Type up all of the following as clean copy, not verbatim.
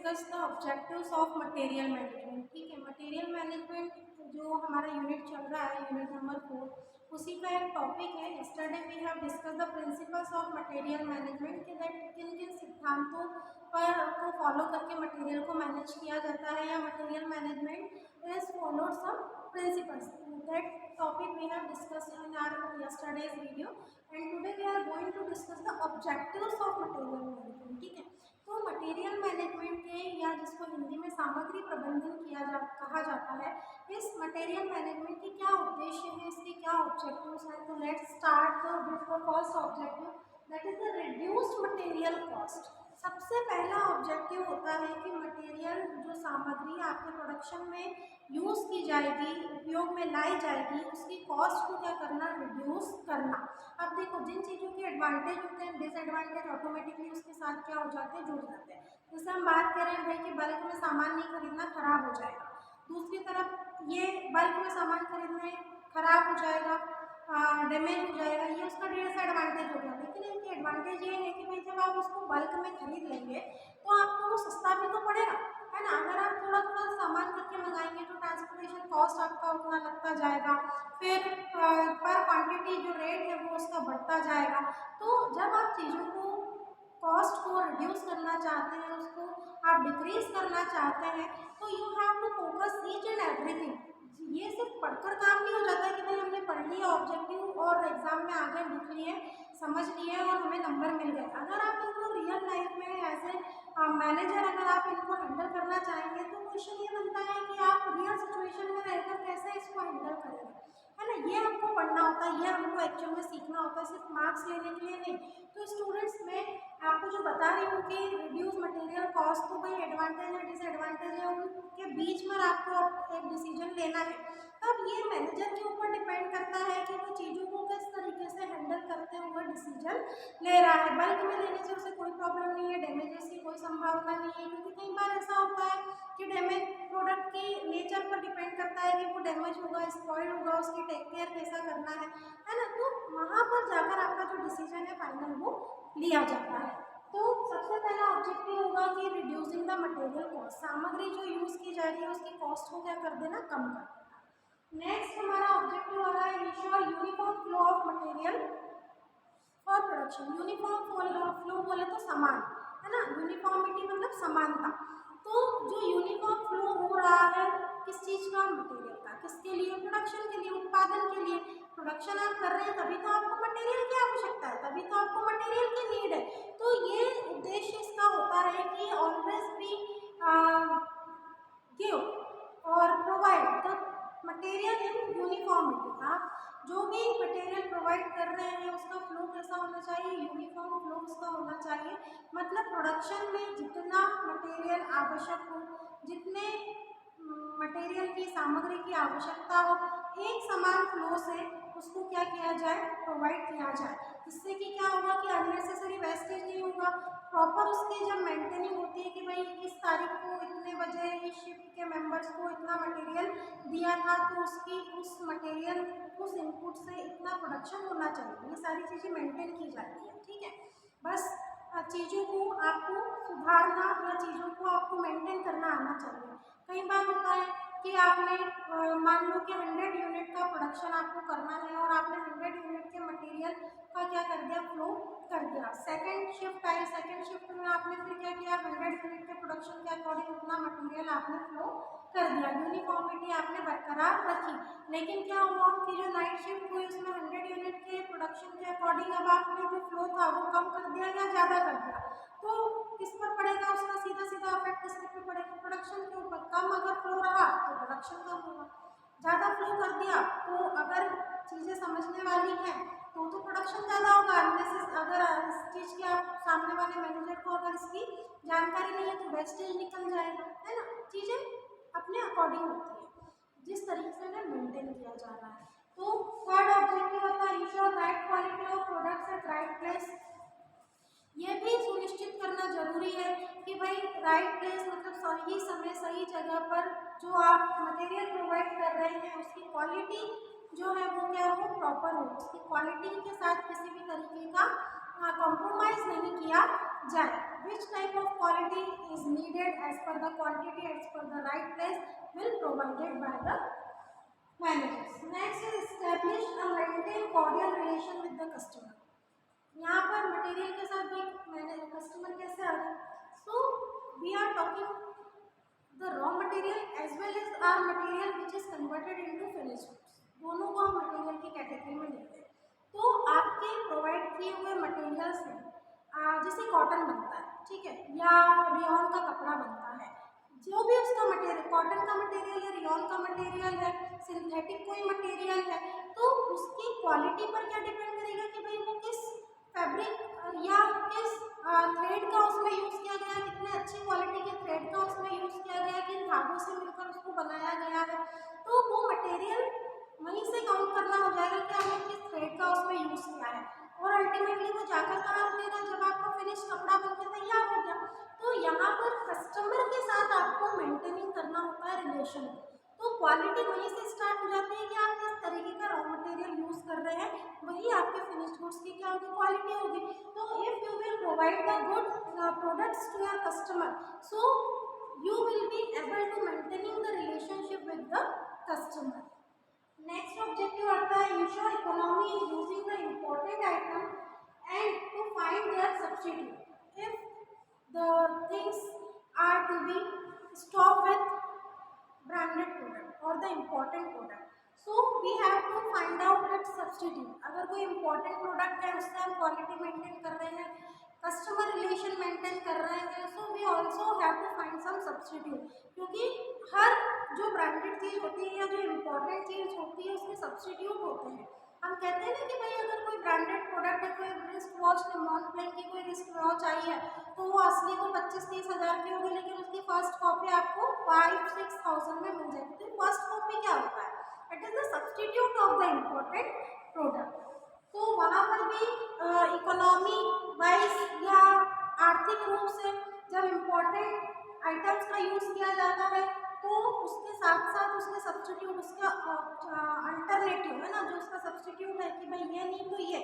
Discuss the objectives of material management. ठीक है, material management जो हमारा यूनिट चल रहा है, यूनिट नंबर 4, उसी का एक टॉपिक है। Yesterday we have discuss the principles of material management कि दैट किन किन सिद्धांतों पर को फॉलो करके मटेरियल को मैनेज किया जाता है, या material management is followed some principles. That topic we have discussed in our yesterday's video, and today we are going to discuss the objectives of material management। ठीक है, तो मटेरियल मैनेजमेंट के, या जिसको हिंदी में सामग्री प्रबंधन कहा जाता है, इस मटेरियल मैनेजमेंट के क्या उद्देश्य है, इसके क्या ऑब्जेक्टिव्स हैं। तो let's start with the first objective, that is the reduced material cost. सबसे पहला ऑब्जेक्टिव होता है कि मटेरियल, जो सामग्री आपके प्रोडक्शन में यूज़ की जाएगी, उपयोग में लाई जाएगी, उसकी कॉस्ट को क्या करना, रिड्यूस करना। अब देखो, जिन चीज़ों के एडवांटेज होते हैं, डिसएडवांटेज ऑटोमेटिकली उसके साथ क्या हो जाते हैं, जुड़ जाते हैं। जैसे हम बात करें भाई कि बल्क में सामान नहीं खरीदना, खराब हो जाएगा। दूसरी तरफ ये बल्क में सामान खरीदने, खराब हो जाएगा, डैमेज हो जाएगा, ये उसका डिसएडवांटेज हो गया। लेकिन इनकी एडवांटेज ये है कि भाई जब आप उसको बल्क में खरीद लेंगे तो आपको वो सस्ता भी तो पड़ेगा, है ना। अगर आप थोड़ा थोड़ा सामान करके मंगाएंगे तो ट्रांसपोर्टेशन कॉस्ट आपका उतना लगता जाएगा, फिर पर क्वांटिटी जो रेट है वो उसका बढ़ता जाएगा। तो जब आप चीज़ों को, कॉस्ट को रिड्यूस करना चाहते हैं, उसको आप डिक्रीज करना चाहते हैं, तो you have to focus each and everything. ये सिर्फ पढ़कर काम नहीं हो जाता है कि भाई हमने पढ़ लिया ऑब्जेक्टिव और एग्जाम में आगे लिख लिए, समझ लिए और हमें नंबर मिल गए। अगर आप इनको रियल लाइफ में एज ए मैनेजर अगर आप इनको हैंडल करना चाहेंगे तो क्वेश्चन ये बनता है कि आप रियल सिचुएशन में रहकर कैसे इसको हैंडल करेंगे, है ना। ये हमको पढ़ना होता है, ये हमको एक्चुअल में सीखना होता है, सिर्फ मार्क्स लेने के लिए नहीं। तो स्टूडेंट्स, में आपको जो बता रही हूँ कि रिड्यूस मटेरियल कॉस्ट, तो भाई एडवांटेज है डिसएडवांटेज है, उनके बीच में आपको एक डिसीजन लेना है। तब ये मैनेजर के ऊपर डिपेंड करता है कि वो चीज़ों को किस तरीके से हैंडल करते हुए डिसीजन ले रहा है। बल्क में लेने से उसे कोई प्रॉब्लम नहीं है, डैमेजेस की कोई संभावना नहीं है, क्योंकि कई बार ऐसा होता है कि डैमेज प्रोडक्ट की नेचर पर डिपेंड करता है कि वो डैमेज होगा, स्पॉइल होगा, उसकी टेक केयर कैसा करना है ना। तो वहाँ पर जाकर आपका जो डिसीजन है फाइनल वो लिया जाता है। तो सबसे पहला ऑब्जेक्टिव होगा कि रिड्यूसिंग द मटेरियल कॉस्ट, सामग्री जो यूज़ की जा रही है उसकी कॉस्ट को क्या कर देना, कम कर देना। नेक्स्ट हमारा ऑब्जेक्टिव आ रहा है ensure uniform flow of material for production. Uniform flow बोले तो समान, है ना, यूनिफॉर्मिटी मतलब समानता। तो जो यूनिफॉर्म फ्लो हो रहा है किस चीज़ का, मटेरियल का, किसके लिए, प्रोडक्शन के लिए, उत्पादन के लिए। प्रोडक्शन आप कर रहे हैं तभी तो आपको मटेरियल की आवश्यकता है, तभी तो आपको मटेरियल की नीड है। तो ये उद्देश्य इसका होता है कि ऑलवेज बी गिव और provide the material in uniformity. आप जो भी मटेरियल प्रोवाइड कर रहे हैं उसका फ्लो कैसा होना चाहिए, यूनिफॉर्म फ्लो उसका होना चाहिए। मतलब प्रोडक्शन में जितना मटेरियल आवश्यक हो, जितने मटेरियल की, सामग्री की आवश्यकता हो, एक समान फ्लो से उसको क्या किया जाए, प्रोवाइड किया जाए। जिससे कि क्या होगा कि अननेसेसरी वेस्टेज नहीं होगा। प्रॉपर उसकी जब मेंटेनिंग होती है कि भाई इस तारीख को इतने बजे इस शिफ्ट के मेंबर्स को इतना मटेरियल दिया था, तो उसकी उस मटेरियल, उस इनपुट से इतना प्रोडक्शन होना चाहिए, ये सारी चीज़ें मेंटेन की जाती है। ठीक है, बस चीज़ों को आपको सुधारना या चीज़ों को आपको मेंटेन करना आना चाहिए। कई बार होता है कि आपने मान लो कि 100 यूनिट का प्रोडक्शन आपको करना है और आपने 100 यूनिट के मटेरियल का क्या कर दिया, फ्लो कर दिया। सेकंड शिफ्ट आई, सेकंड शिफ्ट में आपने फिर क्या किया, 100 यूनिट के प्रोडक्शन के अकॉर्डिंग उतना मटेरियल आपने फ्लो कर दिया, यूनिफॉर्मिटी आपने बरकरार रखी। लेकिन क्या हुआ कि जो नाइट शिफ्ट हुई उसमें 100 यूनिट के प्रोडक्शन के अकॉर्डिंग अब आपने जो फ्लो था वो कम कर दिया या ज़्यादा कर दिया, तो किस पर पड़ेगा, उसका सीधा सीधा इफेक्ट किस पर पड़ेगा, प्रोडक्शन के ऊपर। कम अगर फ्लो रहा तो प्रोडक्शन कम होगा, ज़्यादा फ्लो कर दिया तो अगर चीज़ें समझने वाली हैं तो प्रोडक्शन ज़्यादा होगा। अगर इस चीज़ की आप सामने वाले मैनेजर को अगर इसकी जानकारी नहीं है तो वेस्टेज निकल जाएगा, है ना। चीज़ें अपने अकॉर्डिंग होती है, जिस तरीके से उन्हें मेंटेन किया जा रहा है। तो थर्ड ऑब्जेक्टिव होता है ensure right quality of products at right place. ये भी सुनिश्चित करना जरूरी है कि भाई राइट प्लेस मतलब सही समय सही जगह पर जो आप मटेरियल प्रोवाइड कर रहे हैं उसकी क्वालिटी जो है वो क्या हो, प्रॉपर हो, उसकी क्वालिटी के साथ किसी भी तरीके का कॉम्प्रोमाइज़ नहीं किया जाए। Which type of quality is needed as per the quantity, as per the right place will provided by the managers. Next is establish a maintain cordial relation with the customer. यहाँ पर material के साथ भी customer कैसे आ रहा है, so we are talking the raw material as well as our material which is converted into finished goods, दोनों को हम मटेरियल की कैटेगरी में लेते हैं। तो आपके प्रोवाइड किए हुए मटेरियल्स में जैसे कॉटन बनता है, ठीक है, या रियॉन का कपड़ा बनता है, जो भी उसका मटेरियल कॉटन का मटेरियल है, रियॉन का मटेरियल है, सिंथेटिक कोई मटेरियल है, तो उसकी क्वालिटी पर क्या डिपेंड करेगा कि भाई वो किस फैब्रिक या किस थ्रेड का उसमें यूज़ किया गया है, कितने अच्छी क्वालिटी के थ्रेड का उसमें यूज़ किया गया है, किन धागों से मिलकर उसको बनाया गया है, तो वो मटेरियल वहीं से काउंट करना हो जाएगा कि हमने किस थ्रेड का उसमें यूज़ किया है। और अल्टीमेटली वो जाकर कहाँ रुकेगा, जब आपका फिनिश कपड़ा बनकर तैयार हो गया। तो यहाँ पर कस्टमर के साथ आपको मेंटेनिंग करना होता है रिलेशन, तो क्वालिटी वहीं से स्टार्ट हो जाती है कि आप किस तरीके का रॉ मटेरियल यूज़ कर रहे हैं, वही आपके फिनिश्ड गुड्स की क्या होगी, क्वालिटी होगी। तो if you will provide the good products to your customer, so you will be able to maintaining the relationship with the customer. Next objective आता है ensure economy in using the important item and to find their substitute if the things are to be stock with branded product or the important product, so we have to find out its substitute। अगर कोई important product है उससे हम quality maintain कर रहे हैं, customer relation maintain कर रहे हैं, so we also have to find some substitute, क्योंकि हर जो branded चीज़ होती है या जो important चीज़ होती है उसके substitute होते हैं। हम कहते हैं ना कि भाई अगर कोई ब्रांडेड प्रोडक्ट है, कोई रिस्ट वॉच मॉन्टब्लैंक की कोई रिस्ट वॉच आई है, तो वो असली को 25-30 हज़ार की होगी, लेकिन उसकी फर्स्ट कॉपी आपको 5-6 थाउजेंड में मिल जाएगी। तो फर्स्ट कॉपी क्या होता है, it is the substitute of the important product. तो वहाँ पर भी इकोनॉमी वाइज या आर्थिक रूप से जब इम्पोर्टेंट आइटम्स का यूज़ किया जाता है, तो उसके साथ साथ उसके सब्स्टिट्यूट, उसका अल्टरनेटिव है ना, जो उसका सब्स्टिट्यूट है कि भाई ये नहीं तो ये,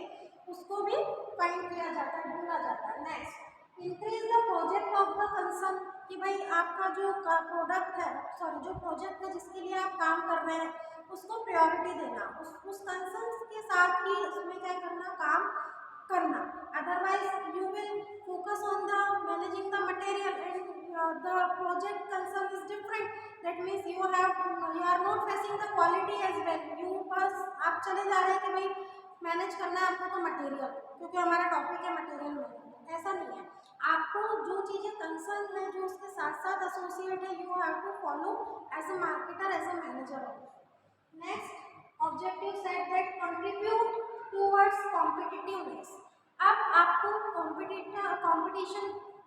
उसको भी फाइंड किया जाता है, ढूंढा जाता है। Next increase the project of the concern, कि भाई आपका जो प्रोडक्ट है, सॉरी जो प्रोजेक्ट है जिसके लिए आप काम कर रहे हैं, उसको प्रायोरिटी देना, उस कंसर्न के साथ ही उसमें क्या करना, काम करना। Otherwise you will focus on the managing the material and the project concern is different, that means you are not facing the quality as well, you बस आप चले जा रहे हैं कि भाई मैनेज करना है आपको तो मटेरियल, क्योंकि हमारा टॉपिक है मटेरियल मैनेजमेंट। ऐसा नहीं है, आपको जो चीज़ें कंसर्न है, जो उसके साथ साथ एसोसिएट है, you have to follow as a marketer, as a manager. Next objective set that contribute towards competitiveness. अब आपको कॉम्पिटिशन,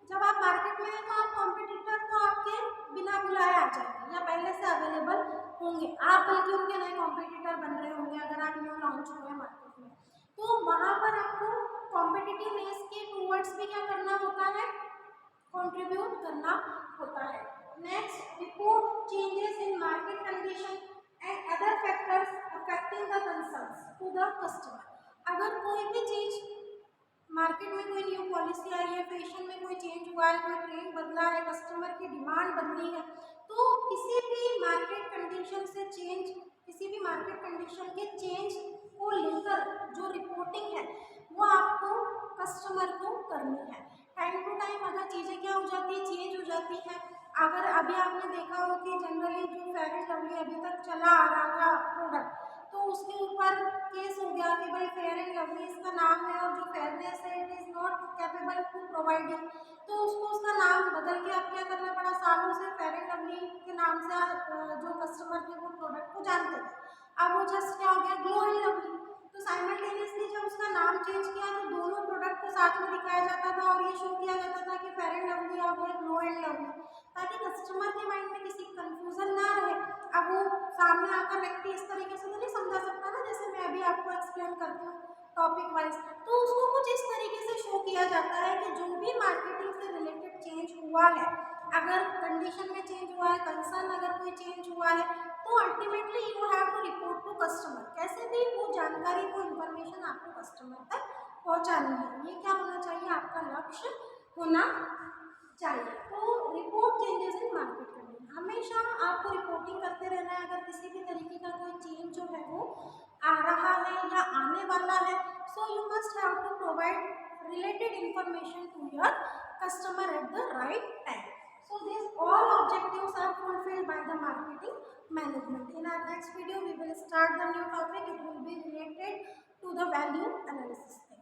जब आप मार्केट में हैं तो आप कॉम्पिटिटर तो आपके बिना बुलाए आ जाएंगे या पहले से अवेलेबल होंगे, आप बल्कि उनके नए कॉम्पिटिटर बन रहे होंगे अगर आप न्यू लॉन्च हुए मार्केट में। तो वहाँ पर आपको कॉम्पिटिटिवनेस के टूवर्ड्स भी क्या करना होता है, कंट्रीब्यूट करना होता है। Next report changes in market condition and other factors affecting the concerns to the customer. अगर कोई भी चीज़ मार्केट में, कोई न्यू पॉलिसी आई है, फैशन में कोई चेंज हुआ है, कोई ट्रेंड बदला है, कस्टमर की डिमांड बदली है, तो किसी भी मार्केट कंडीशन से चेंज, किसी भी मार्केट कंडीशन के चेंज को लेकर जो रिपोर्टिंग है वो आपको कस्टमर को करनी है। टाइम टू टाइम अगर चीज़ें क्या हो जाती है, चेंज हो जाती है। अगर अभी आपने देखा हो कि जनरली जो फेयर एंड लवली अभी तक चला आ रहा था प्रोडक्ट, तो उसके ऊपर केस हो गया कि भाई फेयर एंड लवली इसका नाम है और जो फेयरनेस है it is not capable to providing, तो उसको उसका नाम बदल के अब क्या करना पड़ा, सालों से फेयर एंड लवली के नाम से जो कस्टमर थे वो प्रोडक्ट को जानते थे, अब वो जस्ट क्या हो गया, ग्लो एंड लवली। तो साइमल्टेनियसली जब उसका नाम चेंज किया तो दोनों प्रोडक्ट को साथ में दिखाया जाता था और ये शो किया जाता था कि फेयर एंड लवली आ गया, ग्लो एंड लवली, ताकि कस्टमर के माइंड में किसी कंफ्यूजन ना रहे। अब वो सामने आकर व्यक्ति इस तरीके से तो नहीं समझा सकता ना, जैसे मैं अभी आपको एक्सप्लेन करती हूँ टॉपिक वाइज, तो उसको कुछ इस तरीके से शो किया जाता है कि जो भी मार्केटिंग से रिलेटेड चेंज हुआ है, अगर कंडीशन में चेंज हुआ है, कंसर्न अगर कोई चेंज हुआ है, तो ultimately you have to report to customer. कैसे भी वो जानकारी, वो इन्फॉर्मेशन आपको कस्टमर तक पहुँचानी है, ये क्या होना चाहिए, आपका लक्ष्य होना चाहिए। तो रिपोर्ट चेंजेस कोई चेंज जो है वो आ रहा है या आने वाला है, so you must have to provide related information to your customer at the right time. So these all objectives are fulfilled by the marketing management. In our next video, we will start the new topic. It will be related to the value analysis.